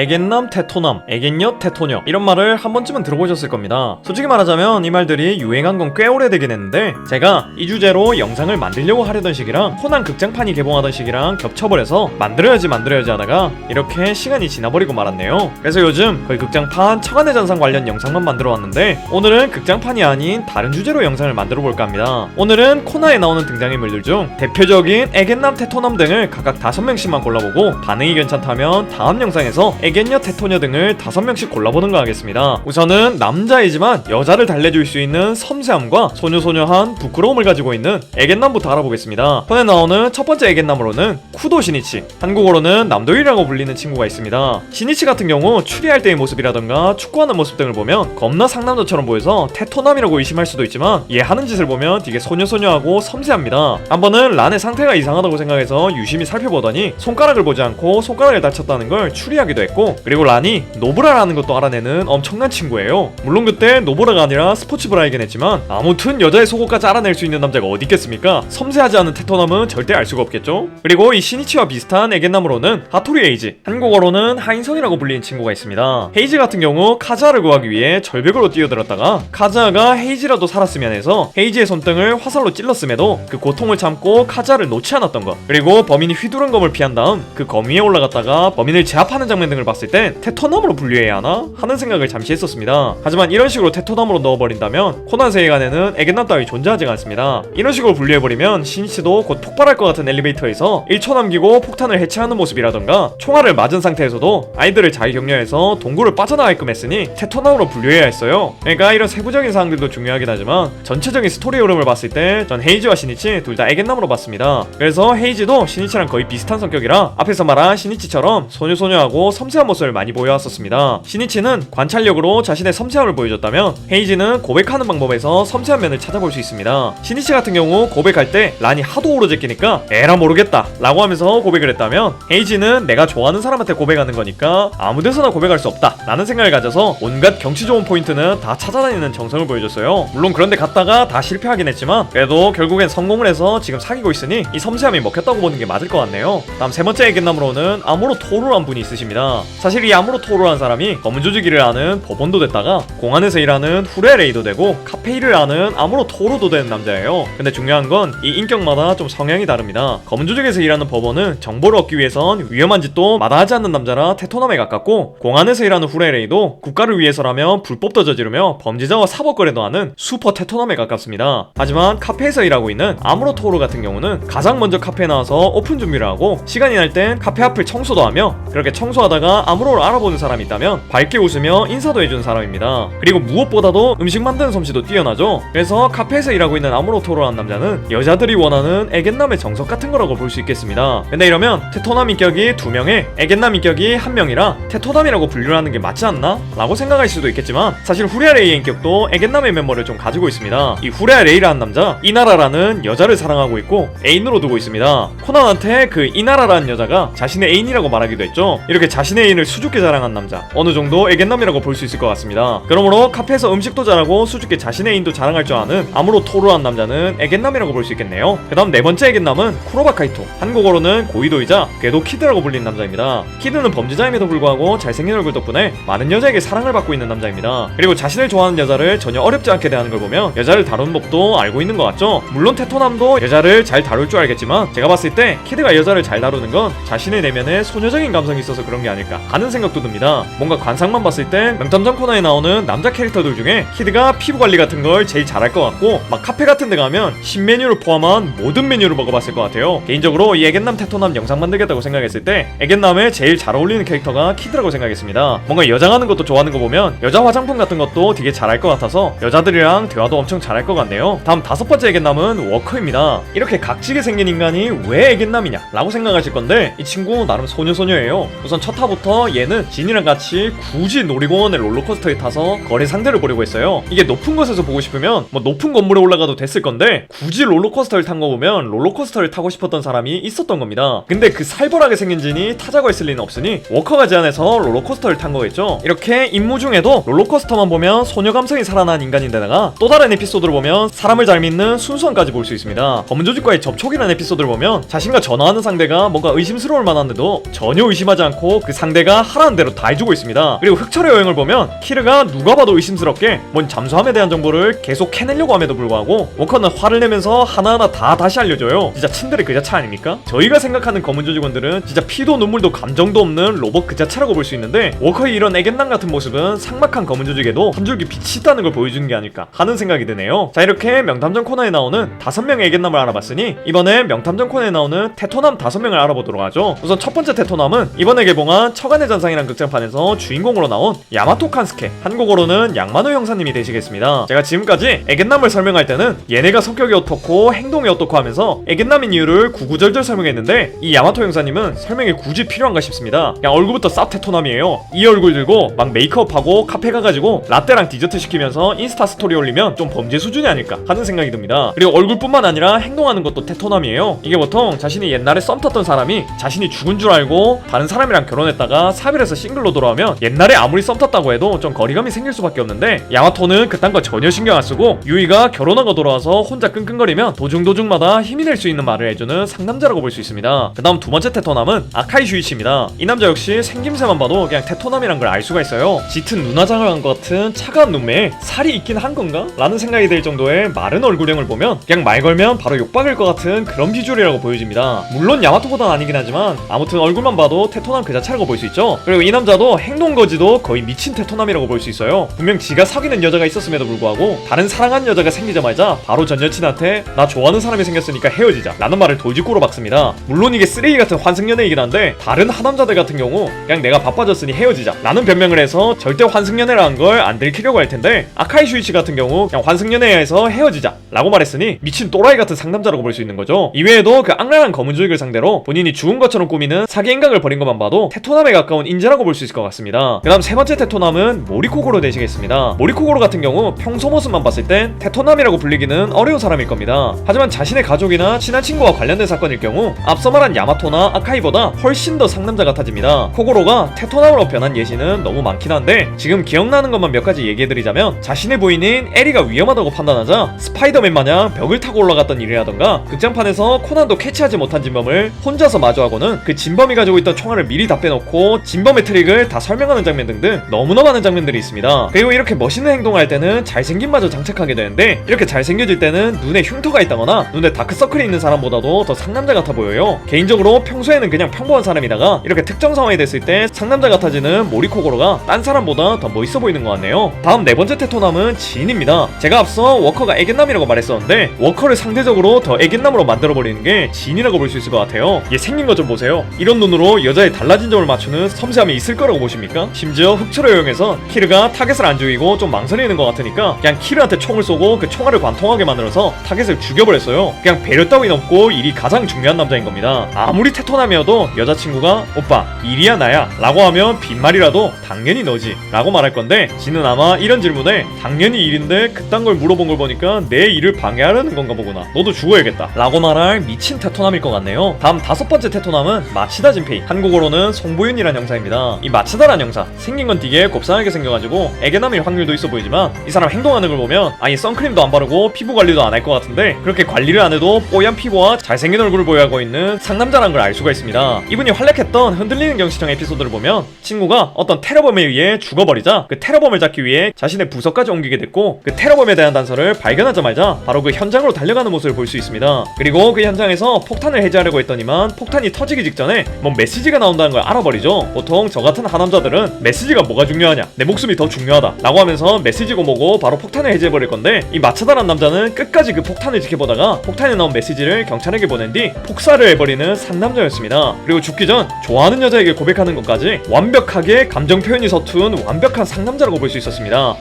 애견남, 테토남, 애견녀, 테토녀 이런 말을 한 번쯤은 들어보셨을 겁니다. 솔직히 말하자면 이 말들이 유행한 건 꽤 오래되긴 했는데 제가 이 주제로 영상을 만들려고 하려던 시기랑 코난 극장판이 개봉하던 시기랑 겹쳐버려서 만들어야지 하다가 이렇게 시간이 지나버리고 말았네요. 그래서 요즘 거의 극장판 청와대 전상 관련 영상만 만들어 왔는데 오늘은 극장판이 아닌 다른 주제로 영상을 만들어 볼까 합니다. 오늘은 코나에 나오는 등장인물들 중 대표적인 애견남, 테토남 등을 각각 5명씩만 골라보고 반응이 괜찮다면 다음 영상에서 애견녀, 테토녀 등을 5명씩 골라보는 거 하겠습니다. 우선은 남자이지만 여자를 달래줄 수 있는 섬세함과 소녀소녀한 부끄러움을 가지고 있는 애견남부터 알아보겠습니다. 손에 나오는 첫 번째 애견남으로는 쿠도 시니치, 한국어로는 남도일이라고 불리는 친구가 있습니다. 시니치 같은 경우 추리할 때의 모습이라던가 축구하는 모습 등을 보면 겁나 상남자처럼 보여서 테토남이라고 의심할 수도 있지만 얘 하는 짓을 보면 되게 소녀소녀하고 섬세합니다. 한 번은 란의 상태가 이상하다고 생각해서 유심히 살펴보더니 손가락을 보지 않고 손가락을 다쳤다는 걸 추리하기도 했고, 그리고 란이 노브라라는 것도 알아내는 엄청난 친구예요. 물론 그때 노브라가 아니라 스포츠브라이긴 했지만 아무튼 여자의 속옷까지 알아낼 수 있는 남자가 어디 있겠습니까? 섬세하지 않은 테토남은 절대 알 수가 없겠죠? 그리고 이 시니치와 비슷한 애견남으로는 하토리 에이지, 한국어로는 하인성이라고 불리는 친구가 있습니다. 헤이지 같은 경우 카즈하를 구하기 위해 절벽으로 뛰어들었다가 카즈하가 헤이지라도 살았으면 해서 헤이지의 손등을 화살로 찔렀음에도 그 고통을 참고 카즈하를 놓지 않았던 것, 그리고 범인이 휘두른 검을 피한 다음 그 검 위에 올라갔다가 범인을 제압하는 장면 등을 봤을 땐 테토남으로 분류해야 하나? 하는 생각을 잠시 했었습니다. 하지만 이런 식으로 테토남으로 넣어버린다면 코난 세계관에는 애견남 따위 존재하지가 않습니다. 이런 식으로 분류해버리면 시니치도 곧 폭발할 것 같은 엘리베이터에서 1초 남기고 폭탄을 해체하는 모습이라던가 총알을 맞은 상태에서도 아이들을 잘 격려해서 동굴을 빠져나가게끔 했으니 테토남으로 분류해야 했어요. 그러니까 이런 세부적인 사항들도 중요하긴 하지만 전체적인 스토리 흐름을 봤을 때 전 헤이지와 시니치 둘 다 애견남으로 봤습니다. 그래서 헤이지도 시니치랑 거의 비슷한 성격이라 앞에서 말한 시니치처럼 소녀소녀하고 섬세한 모습을 많이 보여왔었습니다. 시니치는 관찰력으로 자신의 섬세함을 보여줬다면 헤이지는 고백하는 방법에서 섬세한 면을 찾아볼 수 있습니다. 시니치 같은 경우 고백할 때 란이 하도 오로제끼니까 에라 모르겠다 라고 하면서 고백을 했다면 헤이지는 내가 좋아하는 사람한테 고백하는 거니까 아무데서나 고백할 수 없다 라는 생각을 가져서 온갖 경치 좋은 포인트는 다 찾아다니는 정성을 보여줬어요. 물론 그런데 갔다가 다 실패하긴 했지만 그래도 결국엔 성공을 해서 지금 사귀고 있으니 이 섬세함이 먹혔다고 보는 게 맞을 것 같네요. 다음 세 번째 애견남으로는 아무로 토루란 분이 있으십니다. 사실 이 아무로 토루란 사람이 검은 조직일을 아는 법원도 됐다가 공안에서 일하는 후레레이도 되고 카페 일을 아는 아무로 토루도 되는 남자예요. 근데 중요한 건 이 인격마다 좀 성향이 다릅니다. 검은 조직에서 일하는 법원은 정보를 얻기 위해선 위험한 짓도 마다하지 않는 남자라 테토남에 가깝고, 공안에서 일하는 후레레이도 국가를 위해서라면 불법도 저지르며 범죄자와 사법거래도 하는 슈퍼 테토남에 가깝습니다. 하지만 카페에서 일하고 있는 아무로 토루 같은 경우는 가장 먼저 카페에 나와서 오픈 준비를 하고 시간이 날 땐 카페 앞을 청소도 하며, 그렇게 청소하다가 아무로를 알아보는 사람이 있다면 밝게 웃으며 인사도 해주는 사람입니다. 그리고 무엇보다도 음식 만드는 솜씨도 뛰어나죠. 그래서 카페에서 일하고 있는 아무로 토로라는 남자는 여자들이 원하는 애견남의 정석 같은 거라고 볼 수 있겠습니다. 근데 이러면 테토남 인격이 2명에 애견남 인격이 1명이라 테토남이라고 분류를 하는 게 맞지 않나? 라고 생각할 수도 있겠지만 사실 후레아레이의 인격도 애견남의 면모를 좀 가지고 있습니다. 이 후레아레이라는 남자, 이나라라는 여자를 사랑하고 있고 애인으로 두고 있습니다. 코난한테 그 이나라라는 여자가 자신의 애인이라고 말하기도 했죠. 이렇게 자신의 애인을 수줍게 자랑한 남자, 어느 정도 애견남이라고 볼 수 있을 것 같습니다. 그러므로 카페에서 음식도 잘하고 수줍게 자신의 애인도 자랑할 줄 아는 아무로 토루한 남자는 애견남이라고 볼 수 있겠네요. 그 다음 네 번째 애견남은 쿠로바 카이토, 한국어로는 고이도이자 궤도 키드라고 불리는 남자입니다. 키드는 범죄자임에도 불구하고 잘생긴 얼굴 덕분에 많은 여자에게 사랑을 받고 있는 남자입니다. 그리고 자신을 좋아하는 여자를 전혀 어렵지 않게 대하는 걸 보면 여자를 다루는 법도 알고 있는 것 같죠. 물론 테토남도 여자를 잘 다룰 줄 알겠지만 제가 봤을 때 키드가 여자를 잘 다루는 건 자신의 내면에 소녀적인 감성이 있어서 그런 게 아닐까 하는 생각도 듭니다. 뭔가 관상만 봤을 때 명탐정 코너에 나오는 남자 캐릭터들 중에 키드가 피부 관리 같은 걸 제일 잘할 것 같고, 막 카페 같은 데 가면 신메뉴를 포함한 모든 메뉴를 먹어봤을 것 같아요. 개인적으로 이 애견남 테토남 영상 만들겠다고 생각했을 때 애견남에 제일 잘 어울리는 캐릭터가 키드라고 생각했습니다. 뭔가 여장하는 것도 좋아하는 거 보면 여자 화장품 같은 것도 되게 잘할 것 같아서 여자들이랑 대화도 엄청 잘할 것 같네요. 다음 5번째 애견남은 워커입니다. 이렇게 각지게 생긴 인간이 왜 애견남이냐 라고 생각하실 건데 이 친구 나름 소녀소녀예요. 우선 첫 타부터 얘는 진이랑 같이 굳이 놀이공원의 롤러코스터에 타서 거래 상대를 보려고 했어요. 이게 높은 곳에서 보고 싶으면 뭐 높은 건물에 올라가도 됐을 건데 굳이 롤러코스터를 탄 거 보면 롤러코스터를 타고 싶었던 사람이 있었던 겁니다. 근데 그 살벌하게 생긴 진이 타자고 했을 리는 없으니 워커가 제안해서 롤러코스터를 탄 거겠죠. 이렇게 임무 중에도 롤러코스터만 보면 소녀 감성이 살아난 인간인데다가 또 다른 에피소드를 보면 사람을 잘 믿는 순수함까지 볼 수 있습니다. 검은 조직과의 접촉이라는 에피소드를 보면 자신과 전화하는 상대가 뭔가 의심스러울 만한데도 전혀 의심하지 않고 그 상대가 하라는 대로 다 해주고 있습니다. 그리고 흑철의 여행을 보면 키르가 누가 봐도 의심스럽게 뭔 잠수함에 대한 정보를 계속 캐내려고 함에도 불구하고 워커는 화를 내면서 하나하나 다 다시 알려줘요. 진짜 친들의 그 자체 아닙니까? 저희가 생각하는 검은 조직원들은 진짜 피도 눈물도 감정도 없는 로봇 그 자체라고 볼 수 있는데 워커의 이런 애견남 같은 모습은 삭막한 검은 조직에도 한 줄기 빛이 있다는 걸 보여주는 게 아닐까 하는 생각이 드네요. 자, 이렇게 명탐정 코너에 나오는 5명의 애견남을 알아봤으니 이번에 명탐정 코너에 나오는 테토남 5명을 알아보도록 하죠. 우선 첫 번째 테토남은 이번에 개봉한 처간의 전상이란 극장판에서 주인공으로 나온 야마토 칸스케, 한국어로는 양만호 형사님이 되시겠습니다. 제가 지금까지 애견남을 설명할 때는 얘네가 성격이 어떻고 행동이 어떻고 하면서 애견남인 이유를 구구절절 설명했는데 이 야마토 형사님은 설명이 굳이 필요한가 싶습니다. 그냥 얼굴부터 쌉 테토남이에요. 이 얼굴 들고 막 메이크업하고 카페 가가지고 라떼랑 디저트 시키면서 인스타 스토리 올리면 좀 범죄 수준이 아닐까 하는 생각이 듭니다. 그리고 얼굴뿐만 아니라 행동하는 것도 테토남이에요. 이게 보통 자신이 옛날에 썸 탔던 사람이 자신이 죽은 줄 알고 다른 사람이랑 결혼했다가 사별해서 싱글로 돌아오면 옛날에 아무리 썸 탔다고 해도 좀 거리감이 생길 수밖에 없는데 야마토는 그딴 거 전혀 신경 안 쓰고 유이가 결혼하고 돌아와서 혼자 끙끙거리면 도중도중마다 힘이 될 수 있는 말을 해주는 상남자라고 볼 수 있습니다. 그 다음 두 번째 테토남은 아카이 슈이치입니다. 이 남자 역시 생김새만 봐도 그냥 테토남이란 걸 알 수가 있어요. 짙은 눈화장을 한 것 같은 차가운 눈매에 살이 있긴 한 건가? 라는 생각이 들 정도의 마른 얼굴형을 보면 그냥 말 걸면 바로 욕박을 것 같은 그런 비주얼이라고 보여집니다. 물론 야마토보단 아니긴 하지만 아무튼 얼굴만 봐도 테토남 그 자체라고 볼 수 있죠. 그리고 이 남자도 행동거지도 거의 미친 테토남이라고 볼 수 있어요. 분명 지가 사귀는 여자가 있었음에도 불구하고 다른 사랑하는 여자가 생기자마자 바로 전 여친한테 나 좋아하는 사람이 생겼으니까 헤어지자 라는 말을 돌직구로 박습니다. 물론 이게 쓰레기 같은 환승연애이긴 한데 다른 하남자들 같은 경우 그냥 내가 바빠졌으니 헤어지자 라는 변명을 해서 절대 환승연애라는 걸 안 들키려고 할 텐데 아카이 슈이치 같은 경우 그냥 환승연애에서 헤어지자 라고 말했으니 미친 또라이 같은 상남자라고 볼 수 있는 거죠. 이외에도 그 악랄한 검은 조직을 상대로 본인이 죽은 것처럼 꾸미는 사기 인각을 벌인 것만 봐도 테토남에 가까운 인재라고 볼 수 있을 것 같습니다. 그 다음 세 번째 테토남은 모리코고로 되시겠습니다. 모리코고로 같은 경우 평소 모습만 봤을 땐 테토남이라고 불리기는 어려운 사람일 겁니다. 하지만 자신의 가족이나 친한 친구와 관련된 사건일 경우 앞서 말한 야마토나 아카이보다 훨씬 더 상남자 같아집니다. 코고로가 테토남으로 변한 예시는 너무 많긴 한데 지금 기억나는 것만 몇 가지 얘기해드리자면 자신의 부인인 에리가 위험하다고 판단하자 스파이더맨 마냥 벽을 타고 올라갔던 일이라던가 극장판에서 코난도 캐치하지 못한 진범을 혼자서 마주하고는 그 진범이 가지고 있던 총알을 미리 다 빼놓고 진범의 트릭을 다 설명하는 장면 등등 너무나 많은 장면들이 있습니다. 그리고 이렇게 멋있는 행동을 할 때는 잘생김마저 장착하게 되는데 이렇게 잘생겨질 때는 눈에 흉터가 있다거나 눈에 다크서클이 있는 사람보다도 더 상남자 같아 보여요. 개인적으로 평소에는 그냥 평범한 사람이다가 이렇게 특정 상황이 됐을 때 상남자 같아지는 모리코고로가 딴 사람보다 더 멋있어 보이는 것 같네요. 다음 네 번째 테토남은 지인입니다. 제가 앞서 워커가 애견남이라고 말했었는데 워커를 상대적으로 더 애견남으로 만들어버리는 게 지인이라고 볼 수 있을 것 같아요. 얘 생긴 거 좀 보세요. 이런 눈으로 여자의 달라진 점을 맞추는 섬세함이 있을 거라고 보십니까? 심지어 흑철의 여행에서 키르가 타겟을 안 죽이고 좀 망설이는 것 같으니까 그냥 키르한테 총을 쏘고 그 총알을 관통하게 만들어서 타겟을 죽여버렸어요. 그냥 배려 따윈 없고 일이 가장 중요한 남자인 겁니다. 아무리 테토남이어도 여자친구가 오빠 일이야 나야 라고 하면 빈말이라도 당연히 너지 라고 말할 건데 지는 아마 이런 질문에 당연히 일인데 그딴 걸 물어본 걸 보니까 내 일을 방해하려는 건가 보구나 너도 죽어야겠다 라고 말할 미친 테토남일 것 같네요. 다음 다섯 번째 테토남은 마치다 진페이, 한국어로는 송보윤이란 형사입니다. 이 마치다란 형사 생긴 건 되게 곱상하게 생겨가지고 애견남일 확률도 있어 보이지만 이 사람 행동하는 걸 보면 아예 선크림도 안 바르고 피부 관리도 안 할 것 같은데 그렇게 관리를 안 해도 뽀얀 피부와 잘생긴 얼굴을 보유하고 있는 상남자란 걸 알 수가 있습니다. 이분이 활약했던 흔들리는 경시청 에피소드를 보면 친구가 어떤 테러범에 의해 죽어버리자 그 테러범을 잡기 위해 자신의 부서까지 옮기게 됐고 그 테러범에 대한 단서를 발견하자마자 바로 그 현장으로 달려가는 모습을 볼 수 있습니다. 그리고 그 현장에서 폭탄을 해제하려고 했더니만 폭탄이 터지기 직전에 뭐 메시지가 나온다는 걸 알아버리죠. 보통 저 같은 하남자들은 메시지가 뭐가 중요하냐 내 목숨이 더 중요하다 라고 하면서 메시지고 뭐고 바로 폭탄을 해제해버릴 건데 이 마차다란 남자는 끝까지 그 폭탄을 지켜보다가 폭탄에 나온 메시지를 경찰에게 보낸 뒤 폭사를 해버리는 상남자였습니다. 그리고 죽기 전 좋아하는 여자에게 고백하는 것까지 완벽하게 감정 표현이 서툰 완벽한 상남자라고 볼 수 있었습니다.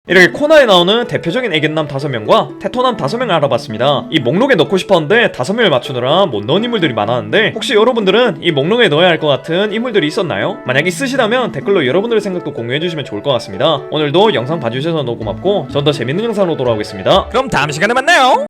이렇게 코나에 나오는 대표적인 애견남 5명과 테토남 5명을 알아봤습니다. 이 목록에 넣고 싶었는데 5명을 맞추느라 못 넣은 인물들이 많았는데 혹시 여러분들은 이 목록에 넣어야 할 것 같은 인물들이 있었나요? 만약 있으시다면 댓글로 여러분들의 생각도 공유해주시면 좋을 것 같습니다. 오늘도 영상 봐주셔서 너무 고맙고 전 더 재밌는 영상으로 돌아오겠습니다. 그럼 다음 시간에 만나요.